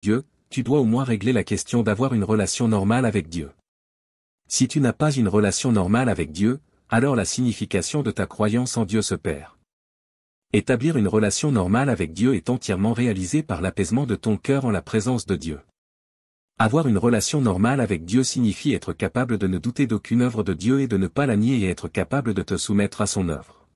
Dieu, tu dois au moins régler la question d'avoir une relation normale avec Dieu. Si tu n'as pas une relation normale avec Dieu, alors la signification de ta croyance en Dieu se perd. Établir une relation normale avec Dieu est entièrement réalisé par l'apaisement de ton cœur en la présence de Dieu. Avoir une relation normale avec Dieu signifie être capable de ne douter d'aucune œuvre de Dieu et de ne pas la nier et être capable de te soumettre à son œuvre.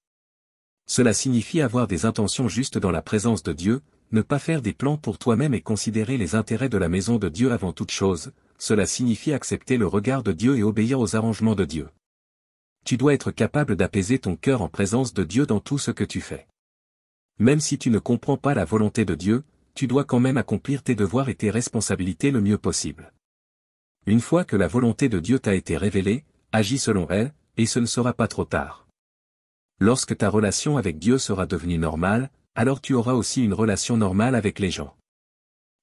Cela signifie avoir des intentions justes dans la présence de Dieu, ne pas faire des plans pour toi-même et considérer les intérêts de la maison de Dieu avant toute chose. Cela signifie accepter le regard de Dieu et obéir aux arrangements de Dieu. Tu dois être capable d'apaiser ton cœur en présence de Dieu dans tout ce que tu fais. Même si tu ne comprends pas la volonté de Dieu, tu dois quand même accomplir tes devoirs et tes responsabilités le mieux possible. Une fois que la volonté de Dieu t'a été révélée, agis selon elle, et ce ne sera pas trop tard. Lorsque ta relation avec Dieu sera devenue normale, alors tu auras aussi une relation normale avec les gens.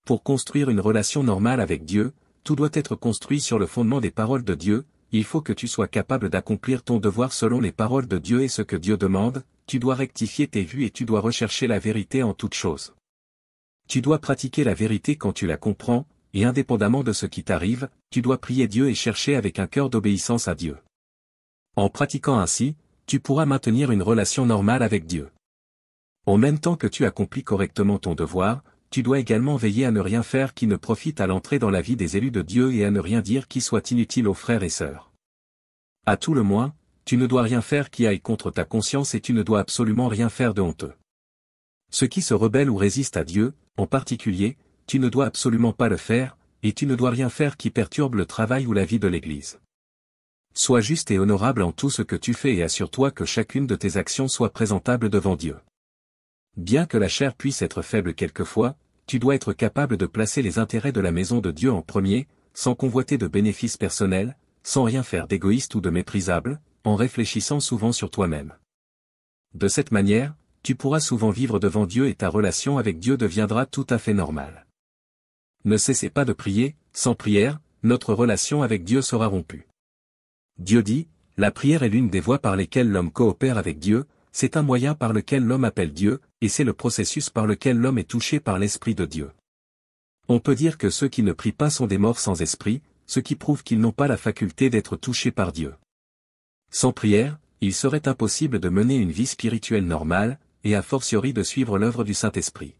Pour construire une relation normale avec Dieu, tout doit être construit sur le fondement des paroles de Dieu. Il faut que tu sois capable d'accomplir ton devoir selon les paroles de Dieu et ce que Dieu demande, tu dois rectifier tes vues et tu dois rechercher la vérité en toutes choses. Tu dois pratiquer la vérité quand tu la comprends, et indépendamment de ce qui t'arrive, tu dois prier Dieu et chercher avec un cœur d'obéissance à Dieu. En pratiquant ainsi, tu pourras maintenir une relation normale avec Dieu. En même temps que tu accomplis correctement ton devoir, tu dois également veiller à ne rien faire qui ne profite à l'entrée dans la vie des élus de Dieu et à ne rien dire qui soit inutile aux frères et sœurs. À tout le moins, tu ne dois rien faire qui aille contre ta conscience et tu ne dois absolument rien faire de honteux. Ceux qui se rebellent ou résistent à Dieu, en particulier, tu ne dois absolument pas le faire, et tu ne dois rien faire qui perturbe le travail ou la vie de l'Église. Sois juste et honorable en tout ce que tu fais et assure-toi que chacune de tes actions soit présentable devant Dieu. Bien que la chair puisse être faible quelquefois, tu dois être capable de placer les intérêts de la maison de Dieu en premier, sans convoiter de bénéfices personnels, sans rien faire d'égoïste ou de méprisable, en réfléchissant souvent sur toi-même. De cette manière, tu pourras souvent vivre devant Dieu et ta relation avec Dieu deviendra tout à fait normale. Ne cessez pas de prier, sans prière, notre relation avec Dieu sera rompue. Dieu dit, la prière est l'une des voies par lesquelles l'homme coopère avec Dieu, c'est un moyen par lequel l'homme appelle Dieu, et c'est le processus par lequel l'homme est touché par l'Esprit de Dieu. On peut dire que ceux qui ne prient pas sont des morts sans esprit, ce qui prouve qu'ils n'ont pas la faculté d'être touchés par Dieu. Sans prière, il serait impossible de mener une vie spirituelle normale, et a fortiori de suivre l'œuvre du Saint-Esprit.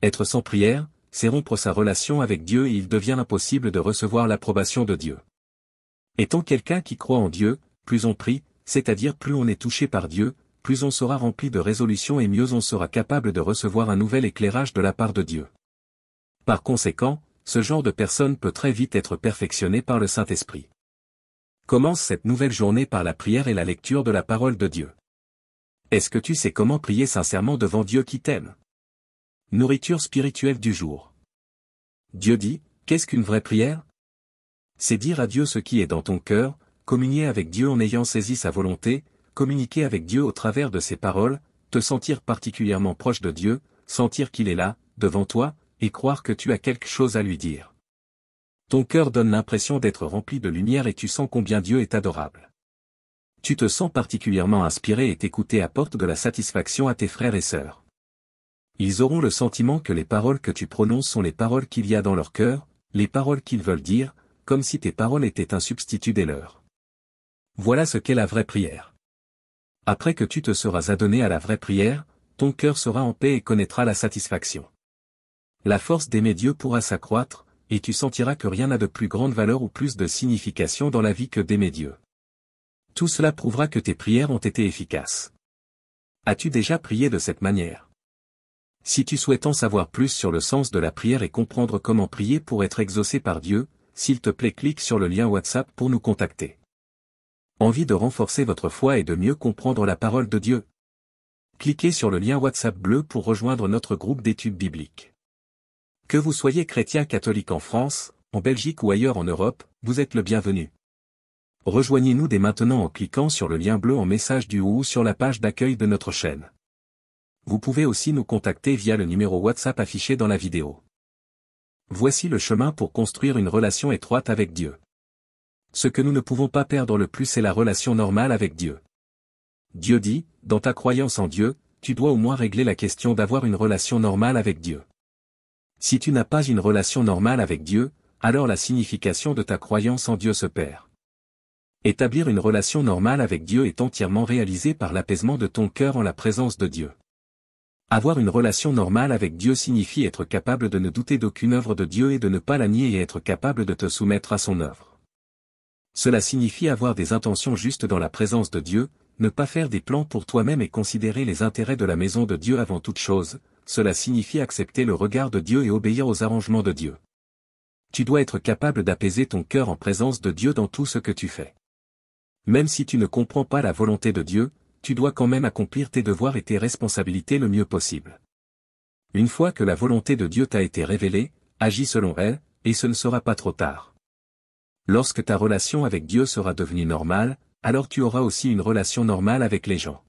Être sans prière, c'est rompre sa relation avec Dieu et il devient impossible de recevoir l'approbation de Dieu. Étant quelqu'un qui croit en Dieu, plus on prie, c'est-à-dire plus on est touché par Dieu, plus on sera rempli de résolution et mieux on sera capable de recevoir un nouvel éclairage de la part de Dieu. Par conséquent, ce genre de personne peut très vite être perfectionné par le Saint-Esprit. Commence cette nouvelle journée par la prière et la lecture de la parole de Dieu. Est-ce que tu sais comment prier sincèrement devant Dieu qui t'aime? Nourriture spirituelle du jour. Dieu dit, qu'est-ce qu'une vraie prière? C'est dire à Dieu ce qui est dans ton cœur, communier avec Dieu en ayant saisi sa volonté, communiquer avec Dieu au travers de ses paroles, te sentir particulièrement proche de Dieu, sentir qu'il est là, devant toi, et croire que tu as quelque chose à lui dire. Ton cœur donne l'impression d'être rempli de lumière et tu sens combien Dieu est adorable. Tu te sens particulièrement inspiré et t'écouter apporte de la satisfaction à tes frères et sœurs. Ils auront le sentiment que les paroles que tu prononces sont les paroles qu'il y a dans leur cœur, les paroles qu'ils veulent dire, comme si tes paroles étaient un substitut des leurs. Voilà ce qu'est la vraie prière. Après que tu te seras adonné à la vraie prière, ton cœur sera en paix et connaîtra la satisfaction. La force d'aimer Dieu pourra s'accroître, et tu sentiras que rien n'a de plus grande valeur ou plus de signification dans la vie que d'aimer Dieu. Tout cela prouvera que tes prières ont été efficaces. As-tu déjà prié de cette manière? Si tu souhaites en savoir plus sur le sens de la prière et comprendre comment prier pour être exaucé par Dieu, s'il te plaît clique sur le lien WhatsApp pour nous contacter. Envie de renforcer votre foi et de mieux comprendre la parole de Dieu? Cliquez sur le lien WhatsApp bleu pour rejoindre notre groupe d'études bibliques. Que vous soyez chrétien catholique en France, en Belgique ou ailleurs en Europe, vous êtes le bienvenu. Rejoignez-nous dès maintenant en cliquant sur le lien bleu en message du haut ou sur la page d'accueil de notre chaîne. Vous pouvez aussi nous contacter via le numéro WhatsApp affiché dans la vidéo. Voici le chemin pour construire une relation étroite avec Dieu. Ce que nous ne pouvons pas perdre le plus c'est la relation normale avec Dieu. Dieu dit, dans ta croyance en Dieu, tu dois au moins régler la question d'avoir une relation normale avec Dieu. Si tu n'as pas une relation normale avec Dieu, alors la signification de ta croyance en Dieu se perd. Établir une relation normale avec Dieu est entièrement réalisé par l'apaisement de ton cœur en la présence de Dieu. Avoir une relation normale avec Dieu signifie être capable de ne douter d'aucune œuvre de Dieu et de ne pas la nier et être capable de te soumettre à son œuvre. Cela signifie avoir des intentions justes dans la présence de Dieu, ne pas faire des plans pour toi-même et considérer les intérêts de la maison de Dieu avant toute chose. Cela signifie accepter le regard de Dieu et obéir aux arrangements de Dieu. Tu dois être capable d'apaiser ton cœur en présence de Dieu dans tout ce que tu fais. Même si tu ne comprends pas la volonté de Dieu, tu dois quand même accomplir tes devoirs et tes responsabilités le mieux possible. Une fois que la volonté de Dieu t'a été révélée, agis selon elle, et ce ne sera pas trop tard. Lorsque ta relation avec Dieu sera devenue normale, alors tu auras aussi une relation normale avec les gens.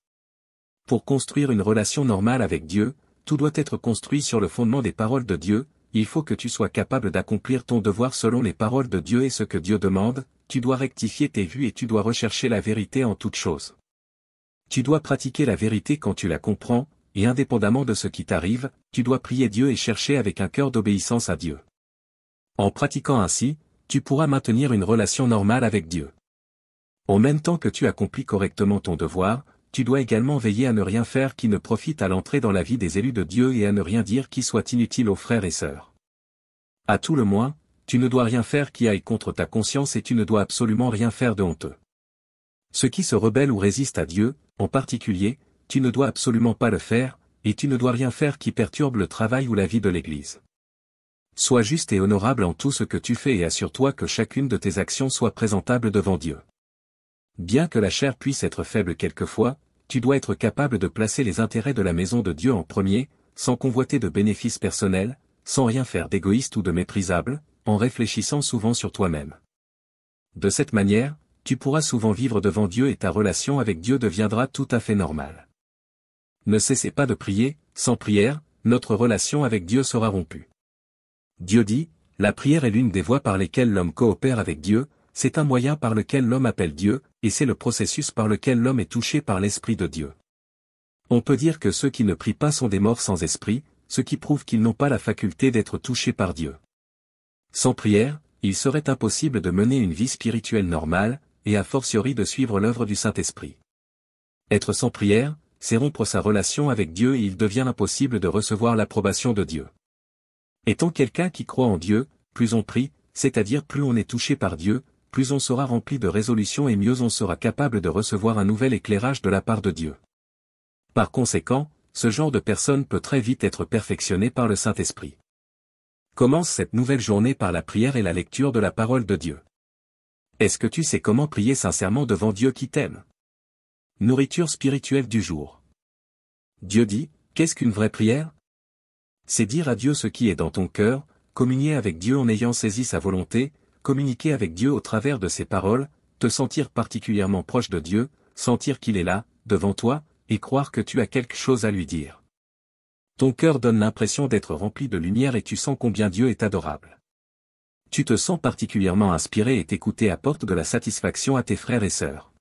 Pour construire une relation normale avec Dieu, tout doit être construit sur le fondement des paroles de Dieu. Il faut que tu sois capable d'accomplir ton devoir selon les paroles de Dieu et ce que Dieu demande, tu dois rectifier tes vues et tu dois rechercher la vérité en toutes choses. Tu dois pratiquer la vérité quand tu la comprends, et indépendamment de ce qui t'arrive, tu dois prier Dieu et chercher avec un cœur d'obéissance à Dieu. En pratiquant ainsi, tu pourras maintenir une relation normale avec Dieu. En même temps que tu accomplis correctement ton devoir, tu dois également veiller à ne rien faire qui ne profite à l'entrée dans la vie des élus de Dieu et à ne rien dire qui soit inutile aux frères et sœurs. À tout le moins, tu ne dois rien faire qui aille contre ta conscience et tu ne dois absolument rien faire de honteux. Ceux qui se rebellent ou résistent à Dieu, en particulier, tu ne dois absolument pas le faire, et tu ne dois rien faire qui perturbe le travail ou la vie de l'Église. Sois juste et honorable en tout ce que tu fais et assure-toi que chacune de tes actions soit présentable devant Dieu. Bien que la chair puisse être faible quelquefois, tu dois être capable de placer les intérêts de la maison de Dieu en premier, sans convoiter de bénéfices personnels, sans rien faire d'égoïste ou de méprisable, en réfléchissant souvent sur toi-même. De cette manière, tu pourras souvent vivre devant Dieu et ta relation avec Dieu deviendra tout à fait normale. Ne cessez pas de prier, sans prière, notre relation avec Dieu sera rompue. Dieu dit, la prière est l'une des voies par lesquelles l'homme coopère avec Dieu, c'est un moyen par lequel l'homme appelle Dieu, et c'est le processus par lequel l'homme est touché par l'Esprit de Dieu. On peut dire que ceux qui ne prient pas sont des morts sans esprit, ce qui prouve qu'ils n'ont pas la faculté d'être touchés par Dieu. Sans prière, il serait impossible de mener une vie spirituelle normale, et a fortiori de suivre l'œuvre du Saint-Esprit. Être sans prière, c'est rompre sa relation avec Dieu et il devient impossible de recevoir l'approbation de Dieu. Étant quelqu'un qui croit en Dieu, plus on prie, c'est-à-dire plus on est touché par Dieu, plus on sera rempli de résolution et mieux on sera capable de recevoir un nouvel éclairage de la part de Dieu. Par conséquent, ce genre de personne peut très vite être perfectionné par le Saint-Esprit. Commence cette nouvelle journée par la prière et la lecture de la parole de Dieu. Est-ce que tu sais comment prier sincèrement devant Dieu qui t'aime? Nourriture spirituelle du jour. Dieu dit, qu'est-ce qu'une vraie prière? C'est dire à Dieu ce qui est dans ton cœur, communier avec Dieu en ayant saisi sa volonté, communiquer avec Dieu au travers de ses paroles, te sentir particulièrement proche de Dieu, sentir qu'il est là, devant toi, et croire que tu as quelque chose à lui dire. Ton cœur donne l'impression d'être rempli de lumière et tu sens combien Dieu est adorable. Tu te sens particulièrement inspiré et t'écouter apporte de la satisfaction à tes frères et sœurs.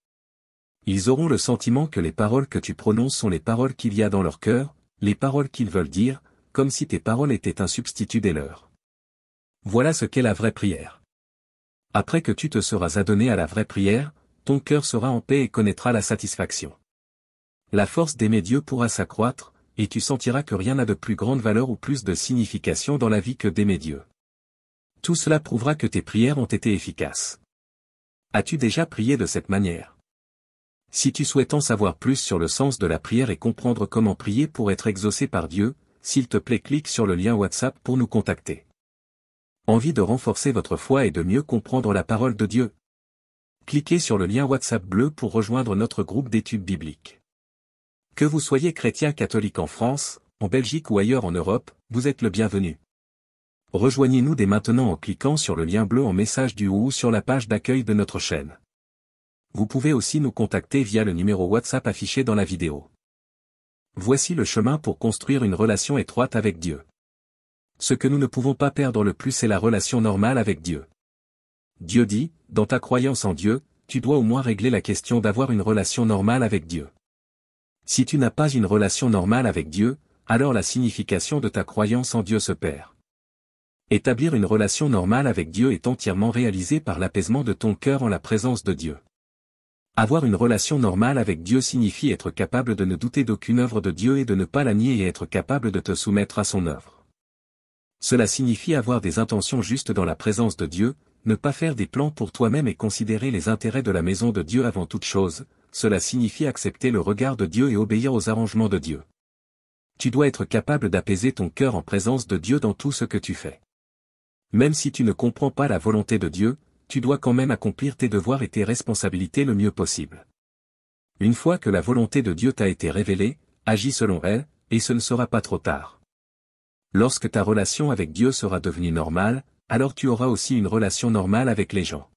Ils auront le sentiment que les paroles que tu prononces sont les paroles qu'il y a dans leur cœur, les paroles qu'ils veulent dire, comme si tes paroles étaient un substitut des leurs. Voilà ce qu'est la vraie prière. Après que tu te seras adonné à la vraie prière, ton cœur sera en paix et connaîtra la satisfaction. La force d'aimer Dieu pourra s'accroître, et tu sentiras que rien n'a de plus grande valeur ou plus de signification dans la vie que d'aimer Dieu. Tout cela prouvera que tes prières ont été efficaces. As-tu déjà prié de cette manière? Si tu souhaites en savoir plus sur le sens de la prière et comprendre comment prier pour être exaucé par Dieu, s'il te plaît clique sur le lien WhatsApp pour nous contacter. Envie de renforcer votre foi et de mieux comprendre la parole de Dieu? Cliquez sur le lien WhatsApp bleu pour rejoindre notre groupe d'études bibliques. Que vous soyez chrétien catholique en France, en Belgique ou ailleurs en Europe, vous êtes le bienvenu. Rejoignez-nous dès maintenant en cliquant sur le lien bleu en message du haut ou sur la page d'accueil de notre chaîne. Vous pouvez aussi nous contacter via le numéro WhatsApp affiché dans la vidéo. Voici le chemin pour construire une relation étroite avec Dieu. Ce que nous ne pouvons pas perdre le plus c'est la relation normale avec Dieu. Dieu dit, dans ta croyance en Dieu, tu dois au moins régler la question d'avoir une relation normale avec Dieu. Si tu n'as pas une relation normale avec Dieu, alors la signification de ta croyance en Dieu se perd. Établir une relation normale avec Dieu est entièrement réalisé par l'apaisement de ton cœur en la présence de Dieu. Avoir une relation normale avec Dieu signifie être capable de ne douter d'aucune œuvre de Dieu et de ne pas la nier et être capable de te soumettre à son œuvre. Cela signifie avoir des intentions justes dans la présence de Dieu, ne pas faire des plans pour toi-même et considérer les intérêts de la maison de Dieu avant toute chose. Cela signifie accepter le regard de Dieu et obéir aux arrangements de Dieu. Tu dois être capable d'apaiser ton cœur en présence de Dieu dans tout ce que tu fais. Même si tu ne comprends pas la volonté de Dieu, tu dois quand même accomplir tes devoirs et tes responsabilités le mieux possible. Une fois que la volonté de Dieu t'a été révélée, agis selon elle, et ce ne sera pas trop tard. Lorsque ta relation avec Dieu sera devenue normale, alors tu auras aussi une relation normale avec les gens.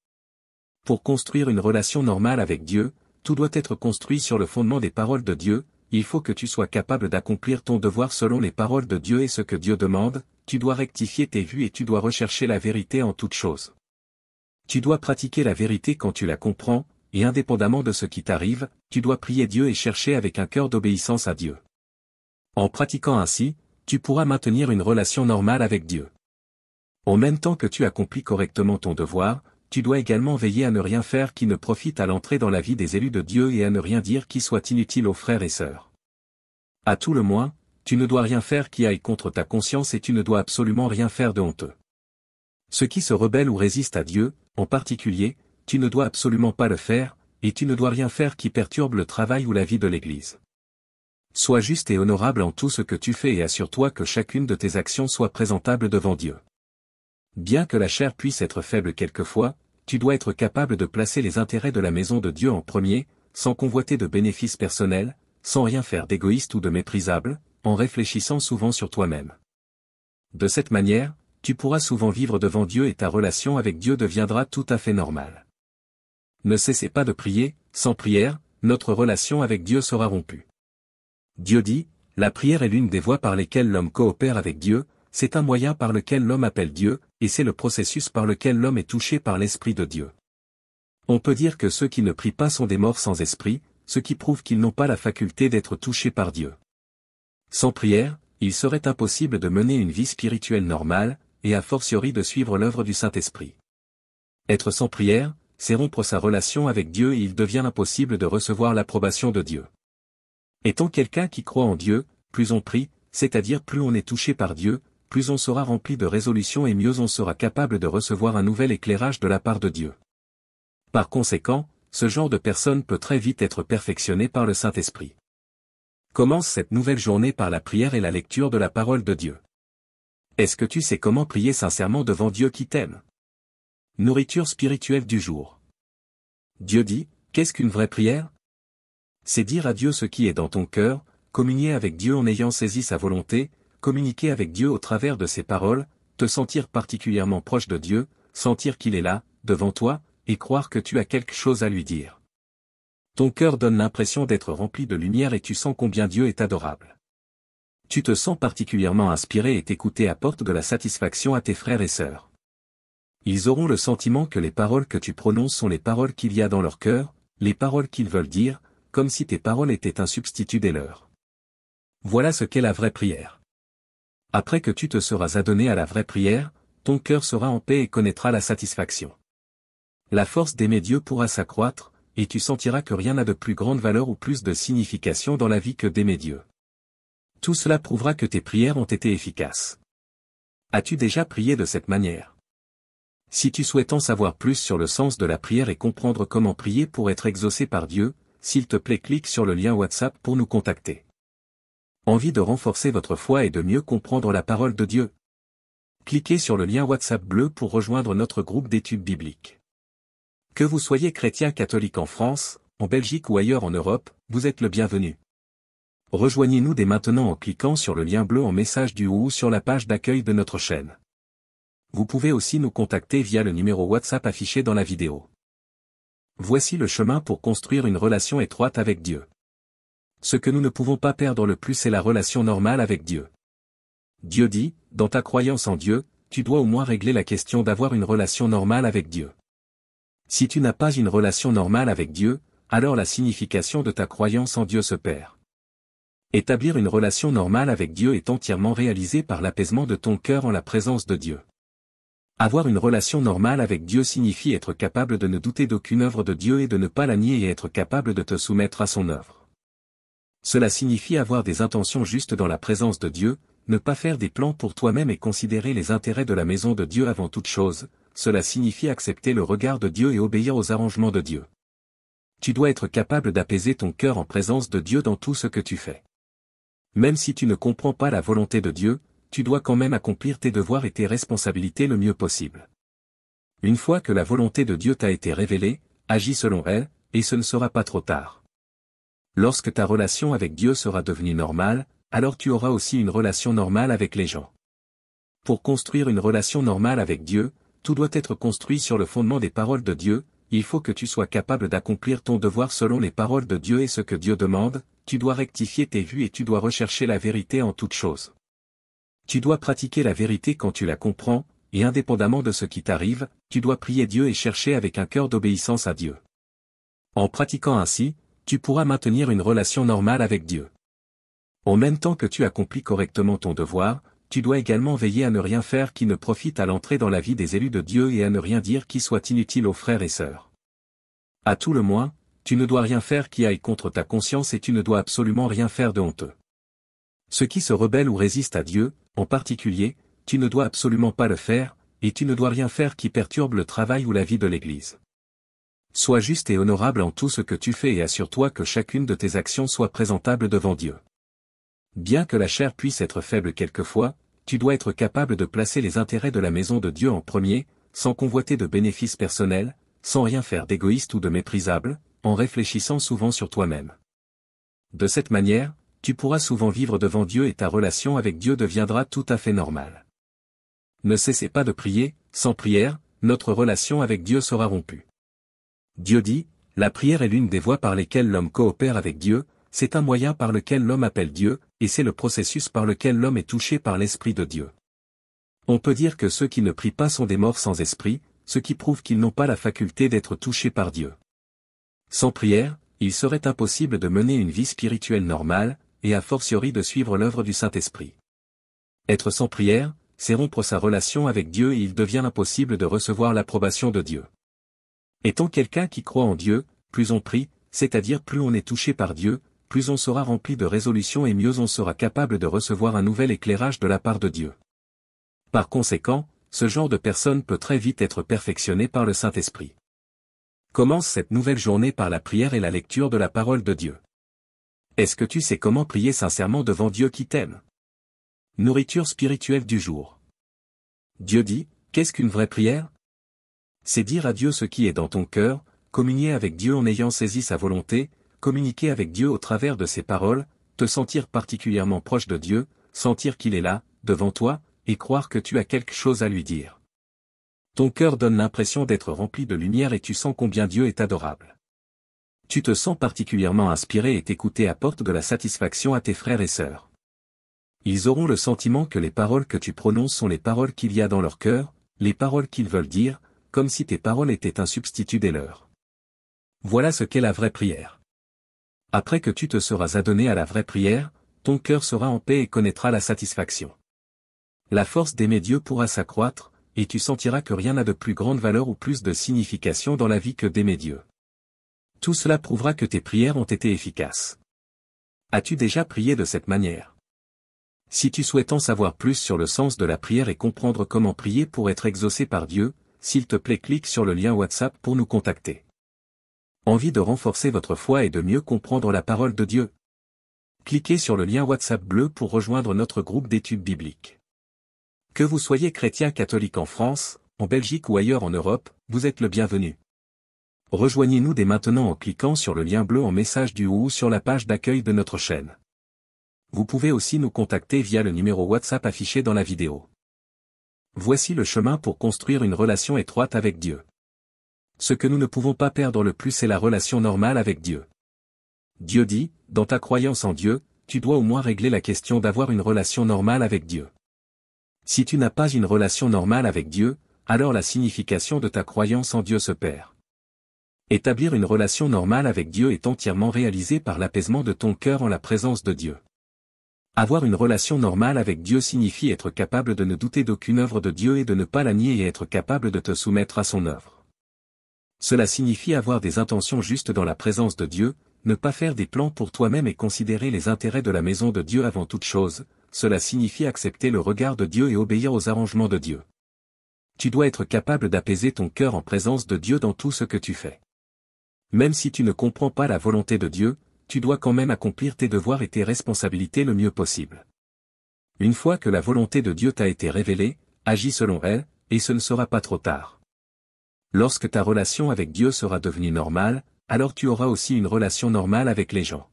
Pour construire une relation normale avec Dieu, tout doit être construit sur le fondement des paroles de Dieu. Il faut que tu sois capable d'accomplir ton devoir selon les paroles de Dieu et ce que Dieu demande. Tu dois rectifier tes vues et tu dois rechercher la vérité en toutes choses. Tu dois pratiquer la vérité quand tu la comprends, et indépendamment de ce qui t'arrive, tu dois prier Dieu et chercher avec un cœur d'obéissance à Dieu. En pratiquant ainsi, tu pourras maintenir une relation normale avec Dieu. En même temps que tu accomplis correctement ton devoir, tu dois également veiller à ne rien faire qui ne profite à l'entrée dans la vie des élus de Dieu et à ne rien dire qui soit inutile aux frères et sœurs. À tout le moins, tu ne dois rien faire qui aille contre ta conscience et tu ne dois absolument rien faire de honteux. Ceux qui se rebellent ou résistent à Dieu, en particulier, tu ne dois absolument pas le faire, et tu ne dois rien faire qui perturbe le travail ou la vie de l'Église. Sois juste et honorable en tout ce que tu fais et assure-toi que chacune de tes actions soit présentable devant Dieu. Bien que la chair puisse être faible quelquefois, tu dois être capable de placer les intérêts de la maison de Dieu en premier, sans convoiter de bénéfices personnels, sans rien faire d'égoïste ou de méprisable, en réfléchissant souvent sur toi-même. De cette manière, tu pourras souvent vivre devant Dieu et ta relation avec Dieu deviendra tout à fait normale. Ne cessez pas de prier, sans prière, notre relation avec Dieu sera rompue. Dieu dit, la prière est l'une des voies par lesquelles l'homme coopère avec Dieu, c'est un moyen par lequel l'homme appelle Dieu, et c'est le processus par lequel l'homme est touché par l'Esprit de Dieu. On peut dire que ceux qui ne prient pas sont des morts sans esprit, ce qui prouve qu'ils n'ont pas la faculté d'être touchés par Dieu. Sans prière, il serait impossible de mener une vie spirituelle normale, et a fortiori de suivre l'œuvre du Saint-Esprit. Être sans prière, c'est rompre sa relation avec Dieu et il devient impossible de recevoir l'approbation de Dieu. Étant quelqu'un qui croit en Dieu, plus on prie, c'est-à-dire plus on est touché par Dieu, plus on sera rempli de résolution et mieux on sera capable de recevoir un nouvel éclairage de la part de Dieu. Par conséquent, ce genre de personne peut très vite être perfectionné par le Saint-Esprit. Commence cette nouvelle journée par la prière et la lecture de la parole de Dieu. Est-ce que tu sais comment prier sincèrement devant Dieu qui t'aime? Nourriture spirituelle du jour. Dieu dit, qu'est-ce qu'une vraie prière? C'est dire à Dieu ce qui est dans ton cœur, communier avec Dieu en ayant saisi sa volonté, communiquer avec Dieu au travers de ses paroles, te sentir particulièrement proche de Dieu, sentir qu'il est là, devant toi, et croire que tu as quelque chose à lui dire. Ton cœur donne l'impression d'être rempli de lumière et tu sens combien Dieu est adorable. Tu te sens particulièrement inspiré et t'écouter apporte de la satisfaction à tes frères et sœurs. Ils auront le sentiment que les paroles que tu prononces sont les paroles qu'il y a dans leur cœur, les paroles qu'ils veulent dire, comme si tes paroles étaient un substitut des leurs. Voilà ce qu'est la vraie prière. Après que tu te seras adonné à la vraie prière, ton cœur sera en paix et connaîtra la satisfaction. La force d'aimer Dieu pourra s'accroître, et tu sentiras que rien n'a de plus grande valeur ou plus de signification dans la vie que d'aimer Dieu. Tout cela prouvera que tes prières ont été efficaces. As-tu déjà prié de cette manière? Si tu souhaites en savoir plus sur le sens de la prière et comprendre comment prier pour être exaucé par Dieu, s'il te plaît clique sur le lien WhatsApp pour nous contacter. Envie de renforcer votre foi et de mieux comprendre la parole de Dieu? Cliquez sur le lien WhatsApp bleu pour rejoindre notre groupe d'études bibliques. Que vous soyez chrétien catholique en France, en Belgique ou ailleurs en Europe, vous êtes le bienvenu. Rejoignez-nous dès maintenant en cliquant sur le lien bleu en message du haut ou sur la page d'accueil de notre chaîne. Vous pouvez aussi nous contacter via le numéro WhatsApp affiché dans la vidéo. Voici le chemin pour construire une relation étroite avec Dieu. Ce que nous ne pouvons pas perdre le plus c'est la relation normale avec Dieu. Dieu dit, dans ta croyance en Dieu, tu dois au moins régler la question d'avoir une relation normale avec Dieu. Si tu n'as pas une relation normale avec Dieu, alors la signification de ta croyance en Dieu se perd. Établir une relation normale avec Dieu est entièrement réalisé par l'apaisement de ton cœur en la présence de Dieu. Avoir une relation normale avec Dieu signifie être capable de ne douter d'aucune œuvre de Dieu et de ne pas la nier et être capable de te soumettre à son œuvre. Cela signifie avoir des intentions justes dans la présence de Dieu, ne pas faire des plans pour toi-même et considérer les intérêts de la maison de Dieu avant toute chose. Cela signifie accepter le regard de Dieu et obéir aux arrangements de Dieu. Tu dois être capable d'apaiser ton cœur en présence de Dieu dans tout ce que tu fais. Même si tu ne comprends pas la volonté de Dieu, tu dois quand même accomplir tes devoirs et tes responsabilités le mieux possible. Une fois que la volonté de Dieu t'a été révélée, agis selon elle, et ce ne sera pas trop tard. Lorsque ta relation avec Dieu sera devenue normale, alors tu auras aussi une relation normale avec les gens. Pour construire une relation normale avec Dieu, tout doit être construit sur le fondement des paroles de Dieu. Il faut que tu sois capable d'accomplir ton devoir selon les paroles de Dieu et ce que Dieu demande, tu dois rectifier tes vues et tu dois rechercher la vérité en toutes choses. Tu dois pratiquer la vérité quand tu la comprends, et indépendamment de ce qui t'arrive, tu dois prier Dieu et chercher avec un cœur d'obéissance à Dieu. En pratiquant ainsi, tu pourras maintenir une relation normale avec Dieu. En même temps que tu accomplis correctement ton devoir, tu dois également veiller à ne rien faire qui ne profite à l'entrée dans la vie des élus de Dieu et à ne rien dire qui soit inutile aux frères et sœurs. À tout le moins, tu ne dois rien faire qui aille contre ta conscience et tu ne dois absolument rien faire de honteux. Ce qui se rebelle ou résiste à Dieu, en particulier, tu ne dois absolument pas le faire, et tu ne dois rien faire qui perturbe le travail ou la vie de l'Église. Sois juste et honorable en tout ce que tu fais et assure-toi que chacune de tes actions soit présentable devant Dieu. Bien que la chair puisse être faible quelquefois, tu dois être capable de placer les intérêts de la maison de Dieu en premier, sans convoiter de bénéfices personnels, sans rien faire d'égoïste ou de méprisable, en réfléchissant souvent sur toi-même. De cette manière, tu pourras souvent vivre devant Dieu et ta relation avec Dieu deviendra tout à fait normale. Ne cessez pas de prier, sans prière, notre relation avec Dieu sera rompue. Dieu dit, la prière est l'une des voies par lesquelles l'homme coopère avec Dieu, c'est un moyen par lequel l'homme appelle Dieu, et c'est le processus par lequel l'homme est touché par l'Esprit de Dieu. On peut dire que ceux qui ne prient pas sont des morts sans esprit, ce qui prouve qu'ils n'ont pas la faculté d'être touchés par Dieu. Sans prière, il serait impossible de mener une vie spirituelle normale, et a fortiori de suivre l'œuvre du Saint-Esprit. Être sans prière, c'est rompre sa relation avec Dieu et il devient impossible de recevoir l'approbation de Dieu. Étant quelqu'un qui croit en Dieu, plus on prie, c'est-à-dire plus on est touché par Dieu, plus on sera rempli de résolution et mieux on sera capable de recevoir un nouvel éclairage de la part de Dieu. Par conséquent, ce genre de personne peut très vite être perfectionné par le Saint-Esprit. Commence cette nouvelle journée par la prière et la lecture de la parole de Dieu. Est-ce que tu sais comment prier sincèrement devant Dieu qui t'aime? Nourriture spirituelle du jour. Dieu dit, qu'est-ce qu'une vraie prière? C'est dire à Dieu ce qui est dans ton cœur, communier avec Dieu en ayant saisi sa volonté, communiquer avec Dieu au travers de ses paroles, te sentir particulièrement proche de Dieu, sentir qu'il est là, devant toi, et croire que tu as quelque chose à lui dire. Ton cœur donne l'impression d'être rempli de lumière et tu sens combien Dieu est adorable. Tu te sens particulièrement inspiré et t'écouter apporte de la satisfaction à tes frères et sœurs. Ils auront le sentiment que les paroles que tu prononces sont les paroles qu'il y a dans leur cœur, les paroles qu'ils veulent dire, comme si tes paroles étaient un substitut des leurs. Voilà ce qu'est la vraie prière. Après que tu te seras adonné à la vraie prière, ton cœur sera en paix et connaîtra la satisfaction. La force d'aimer Dieu pourra s'accroître, et tu sentiras que rien n'a de plus grande valeur ou plus de signification dans la vie que d'aimer Dieu. Tout cela prouvera que tes prières ont été efficaces. As-tu déjà prié de cette manière? Si tu souhaites en savoir plus sur le sens de la prière et comprendre comment prier pour être exaucé par Dieu, s'il te plaît clique sur le lien WhatsApp pour nous contacter. Envie de renforcer votre foi et de mieux comprendre la parole de Dieu? Cliquez sur le lien WhatsApp bleu pour rejoindre notre groupe d'études bibliques. Que vous soyez chrétien catholique en France, en Belgique ou ailleurs en Europe, vous êtes le bienvenu. Rejoignez-nous dès maintenant en cliquant sur le lien bleu en message du haut ou sur la page d'accueil de notre chaîne. Vous pouvez aussi nous contacter via le numéro WhatsApp affiché dans la vidéo. Voici le chemin pour construire une relation étroite avec Dieu. Ce que nous ne pouvons pas perdre le plus c'est la relation normale avec Dieu. Dieu dit, dans ta croyance en Dieu, tu dois au moins régler la question d'avoir une relation normale avec Dieu. Si tu n'as pas une relation normale avec Dieu, alors la signification de ta croyance en Dieu se perd. Établir une relation normale avec Dieu est entièrement réalisé par l'apaisement de ton cœur en la présence de Dieu. Avoir une relation normale avec Dieu signifie être capable de ne douter d'aucune œuvre de Dieu et de ne pas la nier et être capable de te soumettre à son œuvre. Cela signifie avoir des intentions justes dans la présence de Dieu, ne pas faire des plans pour toi-même et considérer les intérêts de la maison de Dieu avant toute chose. Cela signifie accepter le regard de Dieu et obéir aux arrangements de Dieu. Tu dois être capable d'apaiser ton cœur en présence de Dieu dans tout ce que tu fais. Même si tu ne comprends pas la volonté de Dieu, tu dois quand même accomplir tes devoirs et tes responsabilités le mieux possible. Une fois que la volonté de Dieu t'a été révélée, agis selon elle, et ce ne sera pas trop tard. Lorsque ta relation avec Dieu sera devenue normale, alors tu auras aussi une relation normale avec les gens.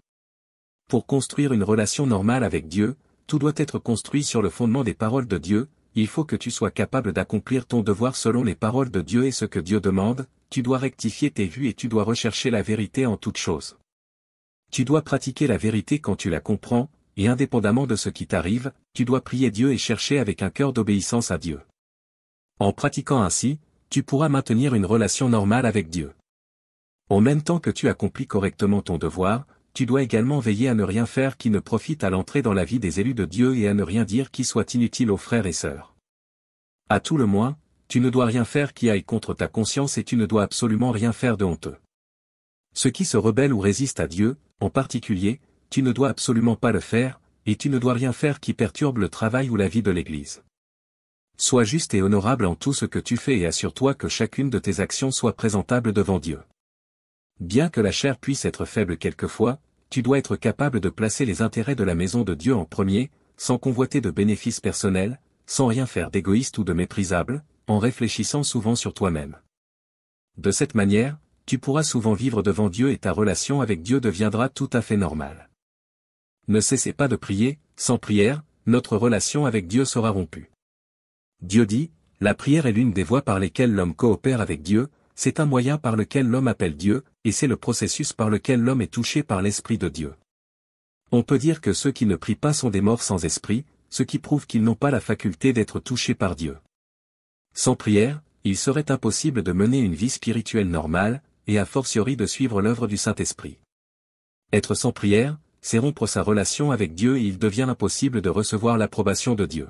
Pour construire une relation normale avec Dieu, tout doit être construit sur le fondement des paroles de Dieu. Il faut que tu sois capable d'accomplir ton devoir selon les paroles de Dieu et ce que Dieu demande. Tu dois rectifier tes vues et tu dois rechercher la vérité en toutes choses. Tu dois pratiquer la vérité quand tu la comprends, et indépendamment de ce qui t'arrive, tu dois prier Dieu et chercher avec un cœur d'obéissance à Dieu. En pratiquant ainsi, tu pourras maintenir une relation normale avec Dieu. En même temps que tu accomplis correctement ton devoir, tu dois également veiller à ne rien faire qui ne profite à l'entrée dans la vie des élus de Dieu et à ne rien dire qui soit inutile aux frères et sœurs. À tout le moins, tu ne dois rien faire qui aille contre ta conscience et tu ne dois absolument rien faire de honteux. Ceux qui se rebellent ou résistent à Dieu, en particulier, tu ne dois absolument pas le faire, et tu ne dois rien faire qui perturbe le travail ou la vie de l'Église. Sois juste et honorable en tout ce que tu fais et assure-toi que chacune de tes actions soit présentable devant Dieu. Bien que la chair puisse être faible quelquefois, tu dois être capable de placer les intérêts de la maison de Dieu en premier, sans convoiter de bénéfices personnels, sans rien faire d'égoïste ou de méprisable, en réfléchissant souvent sur toi-même. De cette manière, tu pourras souvent vivre devant Dieu et ta relation avec Dieu deviendra tout à fait normale. Ne cessez pas de prier, sans prière, notre relation avec Dieu sera rompue. Dieu dit, la prière est l'une des voies par lesquelles l'homme coopère avec Dieu, c'est un moyen par lequel l'homme appelle Dieu, et c'est le processus par lequel l'homme est touché par l'Esprit de Dieu. On peut dire que ceux qui ne prient pas sont des morts sans esprit, ce qui prouve qu'ils n'ont pas la faculté d'être touchés par Dieu. Sans prière, il serait impossible de mener une vie spirituelle normale, et a fortiori de suivre l'œuvre du Saint-Esprit. Être sans prière, c'est rompre sa relation avec Dieu et il devient impossible de recevoir l'approbation de Dieu.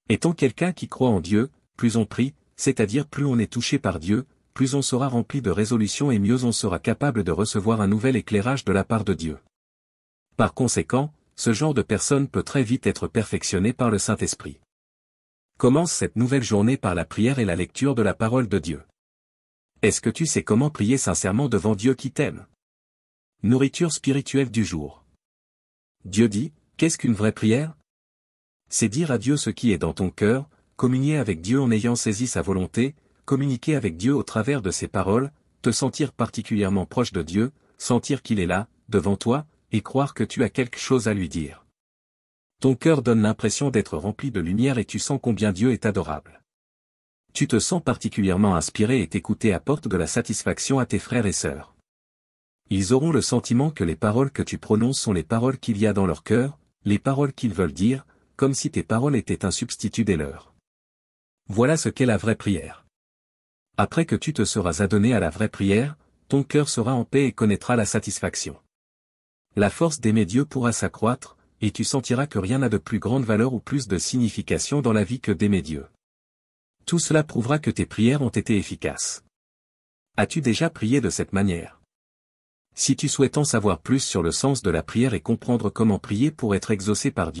Étant quelqu'un qui croit en Dieu, plus on prie, c'est-à-dire plus on est touché par Dieu, plus on sera rempli de résolution et mieux on sera capable de recevoir un nouvel éclairage de la part de Dieu. Par conséquent, ce genre de personne peut très vite être perfectionné par le Saint-Esprit. Commence cette nouvelle journée par la prière et la lecture de la parole de Dieu. Est-ce que tu sais comment prier sincèrement devant Dieu qui t'aime? Nourriture spirituelle du jour. Dieu dit, qu'est-ce qu'une vraie prière? C'est dire à Dieu ce qui est dans ton cœur, communier avec Dieu en ayant saisi sa volonté, communiquer avec Dieu au travers de ses paroles, te sentir particulièrement proche de Dieu, sentir qu'il est là, devant toi, et croire que tu as quelque chose à lui dire. Ton cœur donne l'impression d'être rempli de lumière et tu sens combien Dieu est adorable. Tu te sens particulièrement inspiré et t'écouter apporte de la satisfaction à tes frères et sœurs. Ils auront le sentiment que les paroles que tu prononces sont les paroles qu'il y a dans leur cœur, les paroles qu'ils veulent dire, comme si tes paroles étaient un substitut des leurs. Voilà ce qu'est la vraie prière. Après que tu te seras adonné à la vraie prière, ton cœur sera en paix et connaîtra la satisfaction. La force d'aimer Dieu pourra s'accroître, et tu sentiras que rien n'a de plus grande valeur ou plus de signification dans la vie que d'aimer Dieu. Tout cela prouvera que tes prières ont été efficaces. As-tu déjà prié de cette manière? Si tu souhaites en savoir plus sur le sens de la prière et comprendre comment prier pour être exaucé par Dieu,